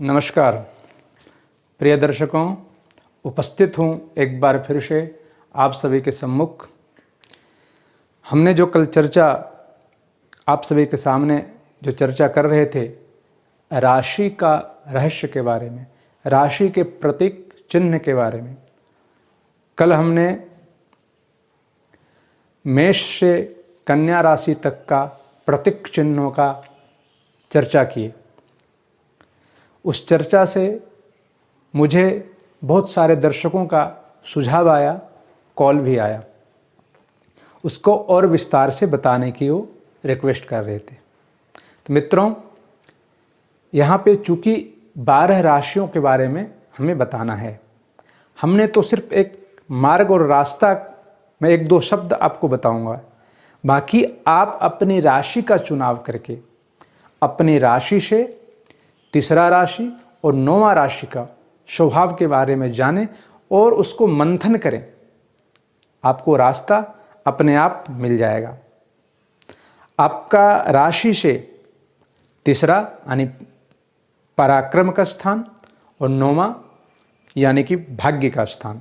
नमस्कार प्रिय दर्शकों, उपस्थित हूँ एक बार फिर से आप सभी के सम्मुख। हमने जो कल चर्चा आप सभी के सामने जो चर्चा कर रहे थे राशि का रहस्य के बारे में, राशि के प्रतीक चिन्ह के बारे में, कल हमने मेष से कन्या राशि तक का प्रतीक चिन्हों का चर्चा की। उस चर्चा से मुझे बहुत सारे दर्शकों का सुझाव आया, कॉल भी आया, उसको और विस्तार से बताने की वो रिक्वेस्ट कर रहे थे। तो मित्रों, यहाँ पे चूँकि 12 राशियों के बारे में हमें बताना है, हमने तो सिर्फ एक मार्ग और रास्ता में 1-2 शब्द आपको बताऊंगा, बाकी आप अपनी राशि का चुनाव करके अपनी राशि से तीसरा राशि और 9वां राशि का स्वभाव के बारे में जानें और उसको मंथन करें, आपको रास्ता अपने आप मिल जाएगा। आपका राशि से तीसरा यानी पराक्रम का स्थान और 9वां यानी कि भाग्य का स्थान,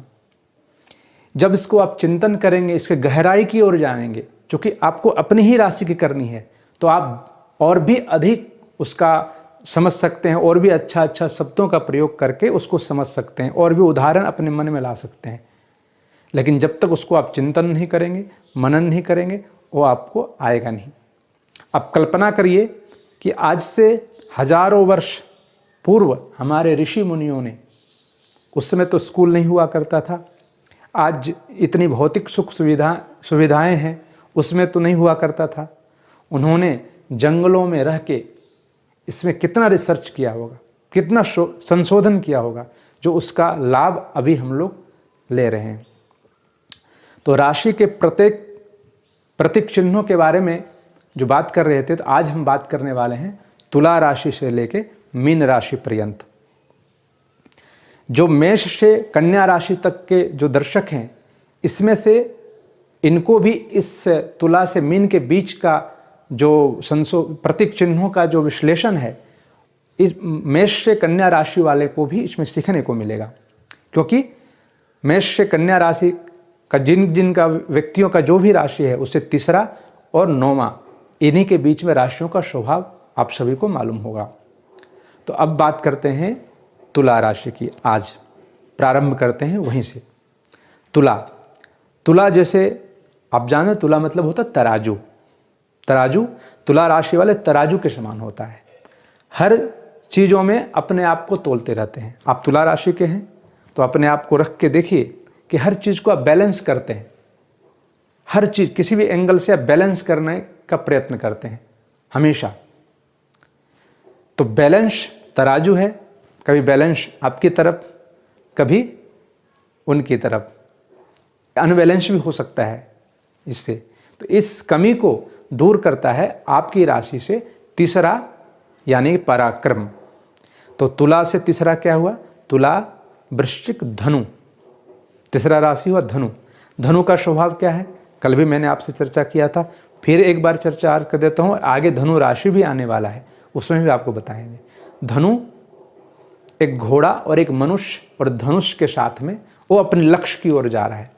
जब इसको आप चिंतन करेंगे, इसके गहराई की ओर जानेंगे, क्योंकि आपको अपनी ही राशि की करनी है, तो आप और भी अधिक उसका समझ सकते हैं और भी अच्छा शब्दों का प्रयोग करके उसको समझ सकते हैं और भी उदाहरण अपने मन में ला सकते हैं। लेकिन जब तक उसको आप चिंतन नहीं करेंगे, मनन नहीं करेंगे, वो आपको आएगा नहीं। अब कल्पना करिए कि आज से हजारों वर्ष पूर्व हमारे ऋषि मुनियों ने, उस समय तो स्कूल नहीं हुआ करता था, आज इतनी भौतिक सुख सुविधाएं हैं, उसमें तो नहीं हुआ करता था। उन्होंने जंगलों में रह के इसमें कितना रिसर्च किया होगा, कितना संशोधन किया होगा, जो उसका लाभ अभी हम लोग ले रहे हैं। तो राशि के प्रतीक चिन्हों के बारे में जो बात कर रहे थे, तो आज हम बात करने वाले हैं तुला राशि से लेके मीन राशि पर्यंत। जो मेष से कन्या राशि तक के जो दर्शक हैं, इसमें से इनको भी इस तुला से मीन के बीच का जो प्रतीक चिन्हों का जो विश्लेषण है, इस मेष से कन्या राशि वाले को भी इसमें सीखने को मिलेगा। क्योंकि मेष से कन्या राशि का जिन का व्यक्तियों का जो भी राशि है, उससे तीसरा और 9वां, इन्हीं के बीच में राशियों का स्वभाव आप सभी को मालूम होगा। तो अब बात करते हैं तुला राशि की। आज प्रारंभ करते हैं वहीं से। तुला जैसे आप जाने, तुला मतलब होता तराजू। तुला राशि वाले तराजू के समान होता है, हर चीज़ों में अपने आप को तोलते रहते हैं। आप तुला राशि के हैं तो अपने आप को रख के देखिए कि हर चीज़ को आप बैलेंस करते हैं, हर चीज़ किसी भी एंगल से आप बैलेंस करने का प्रयत्न करते हैं हमेशा। तो बैलेंस तराजू है, कभी बैलेंस आपकी तरफ, कभी उनकी तरफ, अनबैलेंस भी हो सकता है इससे। तो इस कमी को दूर करता है आपकी राशि से तीसरा यानी पराक्रम। तो तुला से तीसरा क्या हुआ? तुला, वृश्चिक, धनु। तीसरा राशि हुआ धनु। धनु का स्वभाव क्या है? कल भी मैंने आपसे चर्चा किया था, फिर एक बार चर्चा कर देता हूँ। आगे धनु राशि भी आने वाला है, उसमें भी आपको बताएंगे। धनु एक घोड़ा और एक मनुष्य और धनुष के साथ में वो अपने लक्ष्य की ओर जा रहा है।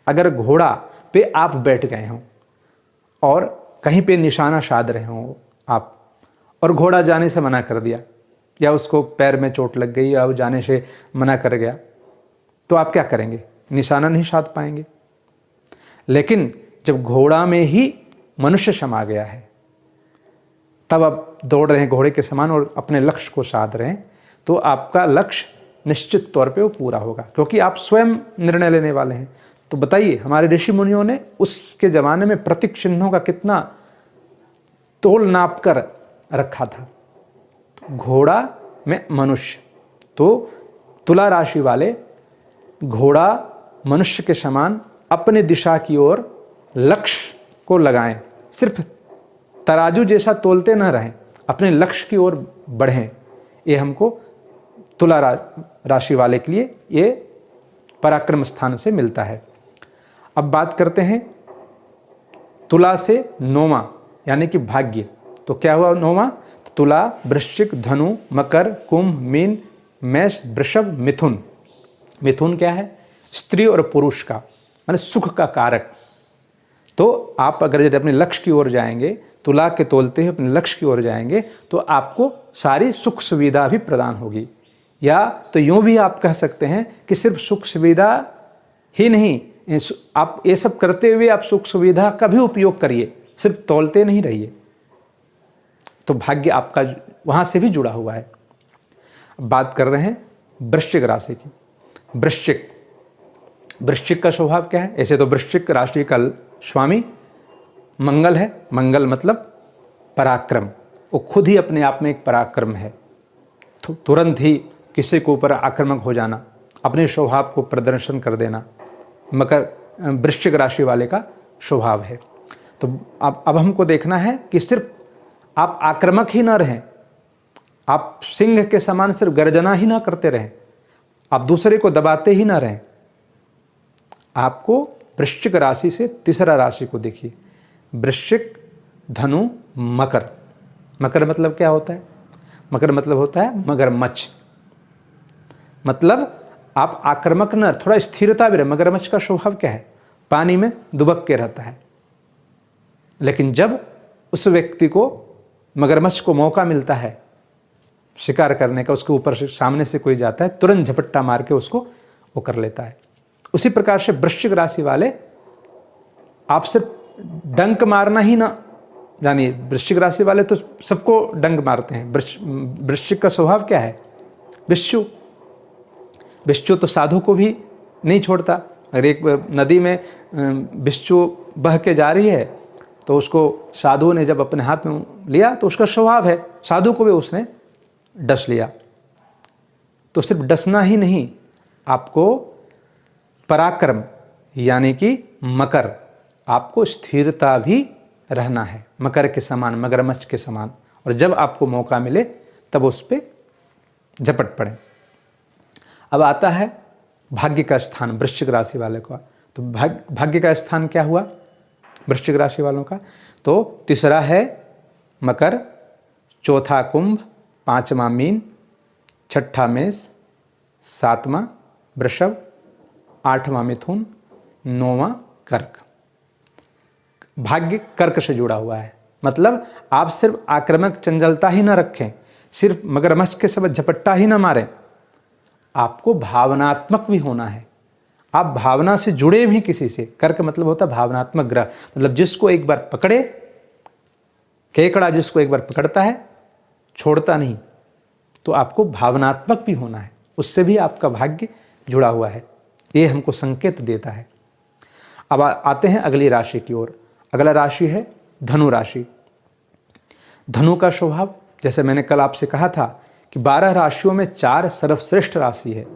अगर घोड़ा पे आप बैठ गए हों और कहीं पे निशाना साध रहे हों आप, और घोड़ा जाने से मना कर दिया, या उसको पैर में चोट लग गई या वो जाने से मना कर गया, तो आप क्या करेंगे? निशाना नहीं साध पाएंगे। लेकिन जब घोड़ा में ही मनुष्य समा गया है, तब आप दौड़ रहे हैं घोड़े के समान और अपने लक्ष्य को साध रहे हैं, तो आपका लक्ष्य निश्चित तौर पे वो पूरा होगा, क्योंकि आप स्वयं निर्णय लेने वाले हैं। तो बताइए, हमारे ऋषि मुनियों ने उसके ज़माने में प्रतीक चिन्हों का कितना तोल नाप कर रखा था। तो घोड़ा में मनुष्य, तो तुला राशि वाले घोड़ा मनुष्य के समान अपने दिशा की ओर लक्ष्य को लगाएं। सिर्फ तराजू जैसा तोलते न रहें, अपने लक्ष्य की ओर बढ़ें। ये हमको तुला राशि वाले के लिए ये पराक्रम स्थान से मिलता है। अब बात करते हैं तुला से 9वां यानी कि भाग्य। तो क्या हुआ 9वां? तो तुला, वृश्चिक, धनु, मकर, कुंभ, मीन, मेष, वृषभ, मिथुन। मिथुन क्या है? स्त्री और पुरुष का, माने सुख का कारक। तो आप अगर यदि अपने लक्ष्य की ओर जाएंगे, तुला के तोलते हुए अपने लक्ष्य की ओर जाएंगे, तो आपको सारी सुख सुविधा भी प्रदान होगी। या तो यूँ भी आप कह सकते हैं कि सिर्फ सुख सुविधा ही नहीं, आप ये सब करते हुए आप सुख सुविधा का भी उपयोग करिए, सिर्फ तौलते नहीं रहिए। तो भाग्य आपका वहाँ से भी जुड़ा हुआ है। बात कर रहे हैं वृश्चिक राशि की। वृश्चिक का स्वभाव क्या है? ऐसे तो वृश्चिक राशि का स्वामी मंगल है। मंगल मतलब पराक्रम, वो खुद ही अपने आप में एक पराक्रम है। तुरंत ही किसी के ऊपर आक्रामक हो जाना, अपने स्वभाव को प्रदर्शन कर देना, वृश्चिक राशि वाले का स्वभाव है। तो अब हमको देखना है कि सिर्फ आप आक्रामक ही ना रहें, आप सिंह के समान सिर्फ गर्जना ही ना करते रहें, आप दूसरे को दबाते ही ना रहें। आपको वृश्चिक राशि से तीसरा राशि को देखिए, वृश्चिक, धनु, मकर। मकर मतलब क्या होता है? मकर मतलब होता है मगरमच्छ। मतलब आप आक्रामक न, थोड़ा स्थिरता भी रहे। मगरमच्छ का स्वभाव क्या है? पानी में दुबक के रहता है। लेकिन जब उस व्यक्ति को, मगरमच्छ को मौका मिलता है शिकार करने का, उसके ऊपर से सामने से कोई जाता है, तुरंत झपट्टा मार के उसको वो कर लेता है। उसी प्रकार से वृश्चिक राशि वाले, आप सिर्फ डंक मारना ही ना जानिए। वृश्चिक राशि वाले तो सबको डंक मारते हैं। वृश्चिक का स्वभाव क्या है? बिच्छू। बिच्छू तो साधु को भी नहीं छोड़ता। अगर एक नदी में बिच्छू बह के जा रही है, तो उसको साधु ने जब अपने हाथ में लिया, तो उसका स्वभाव है, साधु को भी उसने डस लिया। तो सिर्फ डसना ही नहीं, आपको पराक्रम यानी कि मकर, आपको स्थिरता भी रहना है, मकर के समान, मगरमच्छ के समान। और जब आपको मौका मिले तब उस पर झपट पड़े। अब आता है भाग्य का स्थान वृश्चिक राशि वाले का। तो भाग्य का स्थान क्या हुआ वृश्चिक राशि वालों का? तो तीसरा है मकर, चौथा कुंभ, पांचवा मीन, छठा मेष, सातवां वृषभ, आठवां मिथुन, नौवां कर्क। भाग्य कर्क से जुड़ा हुआ है। मतलब आप सिर्फ आक्रामक चंचलता ही ना रखें, सिर्फ मगरमच्छ के सब झपट्टा ही ना मारें, आपको भावनात्मक भी होना है। आप भावना से जुड़े भी किसी से। कर्क मतलब होता है भावनात्मक ग्रह, मतलब जिसको एक बार पकड़े, केकड़ा जिसको एक बार पकड़ता है छोड़ता नहीं। तो आपको भावनात्मक भी होना है, उससे भी आपका भाग्य जुड़ा हुआ है। ये हमको संकेत देता है। अब आते हैं अगली राशि की ओर। अगला राशि है धनु राशि। धनु का स्वभाव, जैसे मैंने कल आपसे कहा था कि 12 राशियों में 4 सर्वश्रेष्ठ राशि है,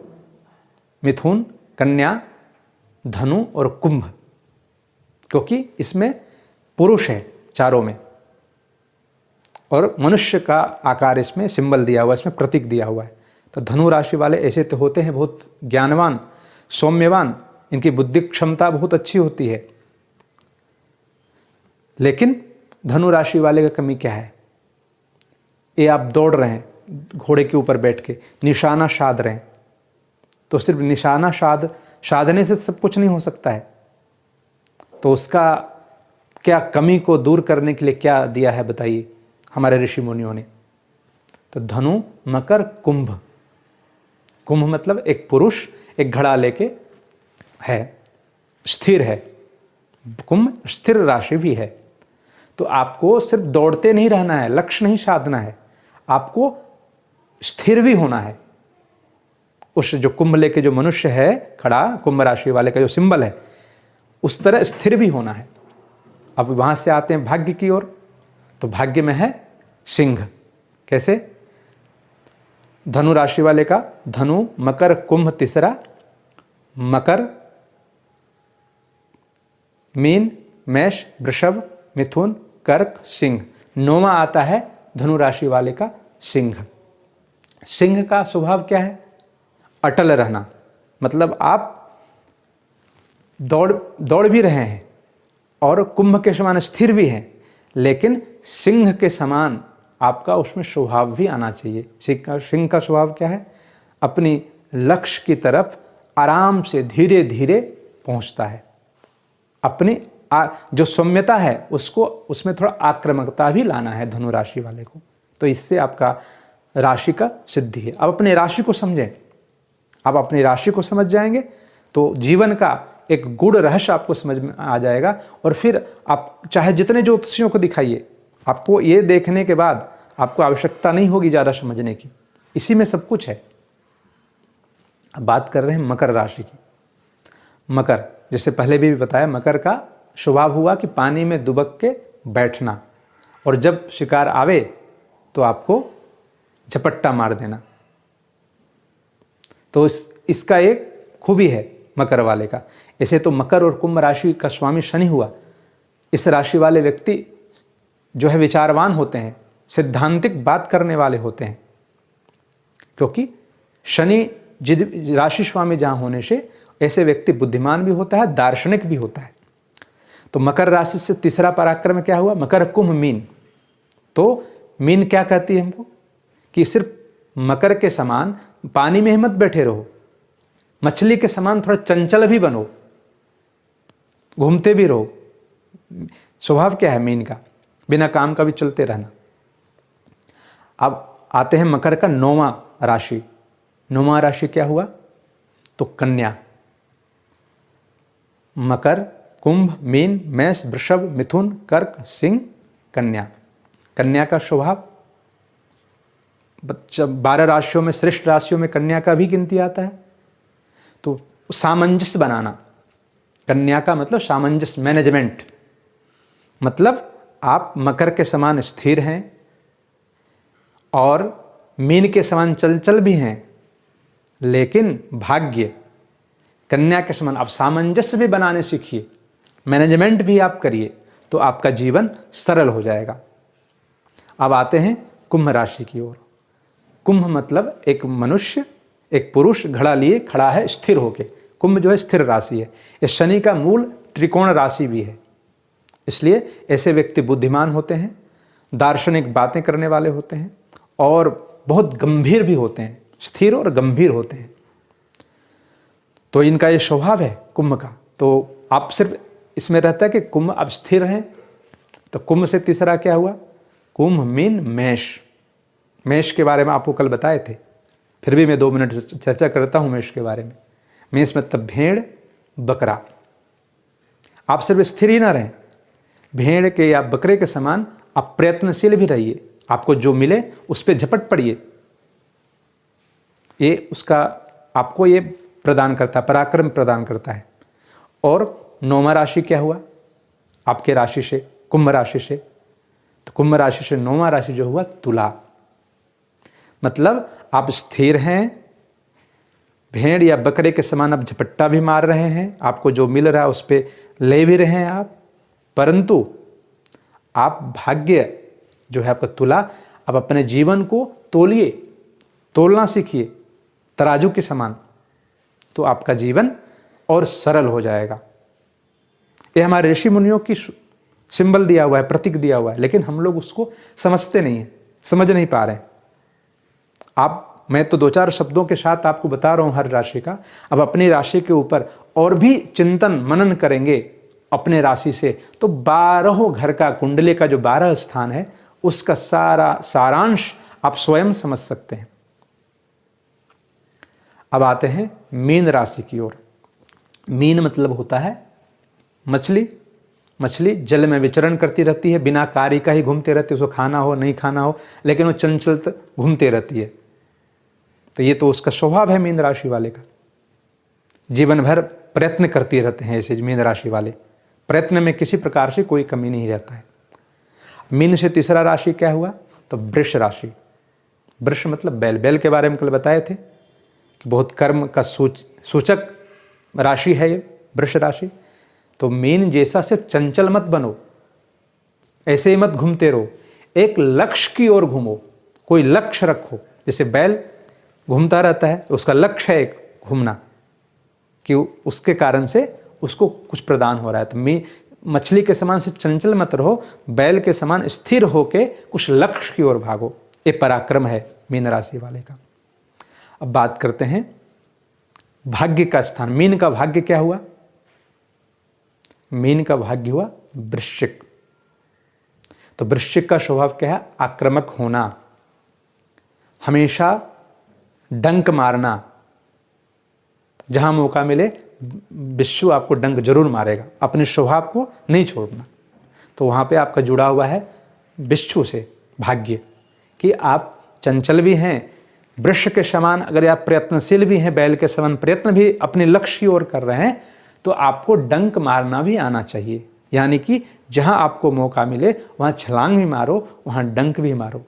मिथुन, कन्या, धनु और कुंभ, क्योंकि इसमें पुरुष है चारों में, और मनुष्य का आकार इसमें सिंबल दिया हुआ है, इसमें प्रतीक दिया हुआ है। तो धनु राशि वाले ऐसे तो होते हैं बहुत ज्ञानवान, सौम्यवान, इनकी बुद्धि क्षमता बहुत अच्छी होती है। लेकिन धनु राशि वाले का कमी क्या है? ये आप दौड़ रहे हैं घोड़े के ऊपर बैठ के, निशाना साध रहे हैं, तो सिर्फ निशाना साधने से सब कुछ नहीं हो सकता है। तो उसका क्या कमी को दूर करने के लिए क्या दिया है बताइए हमारे ऋषि मुनियों ने? तो धनु, मकर, कुंभ। कुंभ मतलब एक पुरुष एक घड़ा लेके है, स्थिर है। कुंभ स्थिर राशि भी है। तो आपको सिर्फ दौड़ते नहीं रहना है, लक्ष्य नहीं साधना है, आपको स्थिर भी होना है। उस जो कुंभ लेके जो मनुष्य है खड़ा, कुंभ राशि वाले का जो सिंबल है, उस तरह स्थिर भी होना है। अब वहां से आते हैं भाग्य की ओर। तो भाग्य में है सिंह। कैसे? धनु राशि वाले का धनु, मकर, कुंभ तीसरा, मकर, मीन, मेष, वृषभ, मिथुन, कर्क, सिंह। नौवां आता है धनु राशि वाले का सिंह। सिंह का स्वभाव क्या है? अटल रहना। मतलब आप दौड़ भी रहे हैं और कुंभ के समान स्थिर भी हैं, लेकिन सिंह के समान आपका उसमें स्वभाव भी आना चाहिए। सिंह का स्वभाव क्या है? अपनी लक्ष्य की तरफ आराम से धीरे धीरे पहुंचता है। अपनी जो सौम्यता है उसको, उसमें थोड़ा आक्रामकता भी लाना है धनु राशि वाले को। तो इससे आपका राशि का सिद्धि है। अब अपने राशि को समझें। आप अपनी राशि को समझ जाएंगे तो जीवन का एक गूढ़ रहस्य आपको समझ में आ जाएगा। और फिर आप चाहे जितने ज्योतिषियों को दिखाइए, आपको ये देखने के बाद आपको आवश्यकता नहीं होगी ज़्यादा समझने की। इसी में सब कुछ है। अब बात कर रहे हैं मकर राशि की। मकर, जैसे पहले भी बताया, मकर का स्वभाव हुआ कि पानी में दुबक के बैठना, और जब शिकार आवे तो आपको झपट्टा मार देना। तो इसका एक खूबी है मकर वाले का। ऐसे तो मकर और कुंभ राशि का स्वामी शनि हुआ। इस राशि वाले व्यक्ति जो है विचारवान होते हैं, सिद्धांतिक बात करने वाले होते हैं, क्योंकि शनि राशि स्वामी जहां होने से ऐसे व्यक्ति बुद्धिमान भी होता है, दार्शनिक भी होता है। तो मकर राशि से तीसरा पराक्रम क्या हुआ? मकर कुंभ मीन। तो मीन क्या कहती है हमको? कि सिर्फ मकर के समान पानी में ही मत बैठे रहो, मछली के समान थोड़ा चंचल भी बनो, घूमते भी रहो। स्वभाव क्या है मीन का? बिना काम का भी चलते रहना। अब आते हैं मकर का 9वां राशि। 9वां राशि क्या हुआ? तो कन्या। मकर, कुंभ, मीन, मेष, वृषभ, मिथुन, कर्क, सिंह, कन्या। कन्या का स्वभाव 12 राशियों में, श्रेष्ठ राशियों में कन्या का भी गिनती आता है। तो सामंजस्य बनाना, कन्या का मतलब सामंजस्य, मैनेजमेंट। मतलब आप मकर के समान स्थिर हैं और मीन के समान चंचल भी हैं, लेकिन भाग्य कन्या के समान आप सामंजस्य भी बनाने सीखिए, मैनेजमेंट भी आप करिए, तो आपका जीवन सरल हो जाएगा। अब आते हैं कुंभ राशि की ओर। कुंभ मतलब एक मनुष्य, एक पुरुष घड़ा लिए खड़ा है स्थिर होके। कुंभ जो है स्थिर राशि है। ये शनि का मूल त्रिकोण राशि भी है, इसलिए ऐसे व्यक्ति बुद्धिमान होते हैं, दार्शनिक बातें करने वाले होते हैं और बहुत गंभीर भी होते हैं, स्थिर और गंभीर होते हैं। तो इनका ये स्वभाव है कुंभ का। तो आप सिर्फ इसमें रहता है कि कुंभ अब स्थिर हैं। तो कुंभ से तीसरा क्या हुआ? कुंभ, मीन, मेष। मेष के बारे में आपको कल बताए थे, फिर भी मैं 2 मिनट चर्चा करता हूं मेष के बारे में। मेष मतलब भेड़, बकरा। आप सिर्फ स्थिर ही ना रहें, भेड़ के या बकरे के समान आप प्रयत्नशील भी रहिए। आपको जो मिले उस पर झपट पड़िए। ये उसका आपको ये प्रदान करता है, पराक्रम प्रदान करता है। और 9वां राशि क्या हुआ? आपके राशि से, कुंभ राशि से। तो कुंभ राशि से 9वां राशि जो हुआ तुला। मतलब आप स्थिर हैं, भेड़ या बकरे के समान आप झपट्टा भी मार रहे हैं, आपको जो मिल रहा है उस पर ले भी रहे हैं आप, परंतु आप भाग्य जो है आपका तुला, आप अपने जीवन को तोलिए, तोलना सीखिए तराजू के समान, तो आपका जीवन और सरल हो जाएगा। ये हमारे ऋषि मुनियों की सिंबल दिया हुआ है, प्रतीक दिया हुआ है, लेकिन हम लोग उसको समझते नहीं हैं, समझ नहीं पा रहे हैं। मैं तो 2-4 शब्दों के साथ आपको बता रहा हूं हर राशि का। अब अपनी राशि के ऊपर और भी चिंतन मनन करेंगे अपने राशि से, तो 12 घर का, कुंडली का जो 12 स्थान है, उसका सारा सारांश आप स्वयं समझ सकते हैं। अब आते हैं मीन राशि की ओर। मीन मतलब होता है मछली। मछली जल में विचरण करती रहती है, बिना कार्य का ही घूमते रहती है, उसको खाना हो नहीं खाना हो, लेकिन वो चंचल घूमते रहती है। तो ये तो उसका स्वभाव है मीन राशि वाले का। जीवन भर प्रयत्न करते रहते हैं ऐसे मीन राशि वाले, प्रयत्न में किसी प्रकार से कोई कमी नहीं रहता है। मीन से तीसरा राशि क्या हुआ? तो वृष राशि। वृष मतलब बैल। बैल के बारे में कल बताए थे कि बहुत कर्म का सूचक राशि है ये वृष राशि। तो मीन जैसा सिर्फ चंचल मत बनो, ऐसे ही मत घूमते रहो, एक लक्ष्य की ओर घूमो, कोई लक्ष्य रखो। जैसे बैल घूमता रहता है, उसका लक्ष्य है घूमना, कि उसके कारण से उसको कुछ प्रदान हो रहा है। तो मछली के समान से चंचल मत रहो, बैल के समान स्थिर होके कुछ लक्ष्य की ओर भागो। ये पराक्रम है मीन राशि वाले का। अब बात करते हैं भाग्य का स्थान। मीन का भाग्य क्या हुआ? मीन का भाग्य हुआ वृश्चिक। तो वृश्चिक का स्वभाव क्या है? आक्रामक होना, हमेशा डंक मारना। जहां मौका मिले विश्व आपको डंक जरूर मारेगा, अपने स्वभाव को नहीं छोड़ना। तो वहां पे आपका जुड़ा हुआ है विश्व से भाग्य, कि आप चंचल भी हैं, वृक्ष के समान अगर आप प्रयत्नशील भी हैं, बैल के समान प्रयत्न भी अपने लक्ष्य की ओर कर रहे हैं, तो आपको डंक मारना भी आना चाहिए। यानी कि जहां आपको मौका मिले वहां छलांग भी मारो, वहां डंक भी मारो।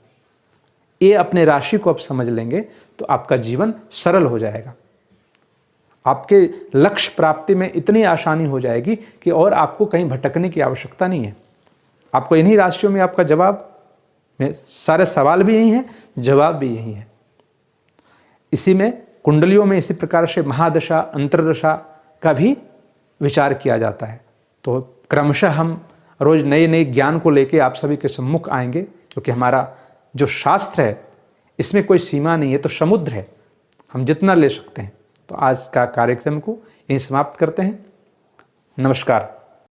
ये अपने राशि को आप समझ लेंगे तो आपका जीवन सरल हो जाएगा। आपके लक्ष्य प्राप्ति में इतनी आसानी हो जाएगी कि और आपको कहीं भटकने की आवश्यकता नहीं है। आपको इन्हीं राशियों में आपका जवाब, सारे सवाल भी यही हैं, जवाब भी यही है। इसी में कुंडलियों में इसी प्रकार से महादशा अंतर्दशा का भी विचार किया जाता है। तो क्रमशः हम रोज नए नए ज्ञान को लेके आप सभी के सम्मुख आएंगे, क्योंकि हमारा जो शास्त्र है इसमें कोई सीमा नहीं है, तो समुद्र है, हम जितना ले सकते हैं। तो आज का कार्यक्रम को यहीं समाप्त करते हैं। नमस्कार।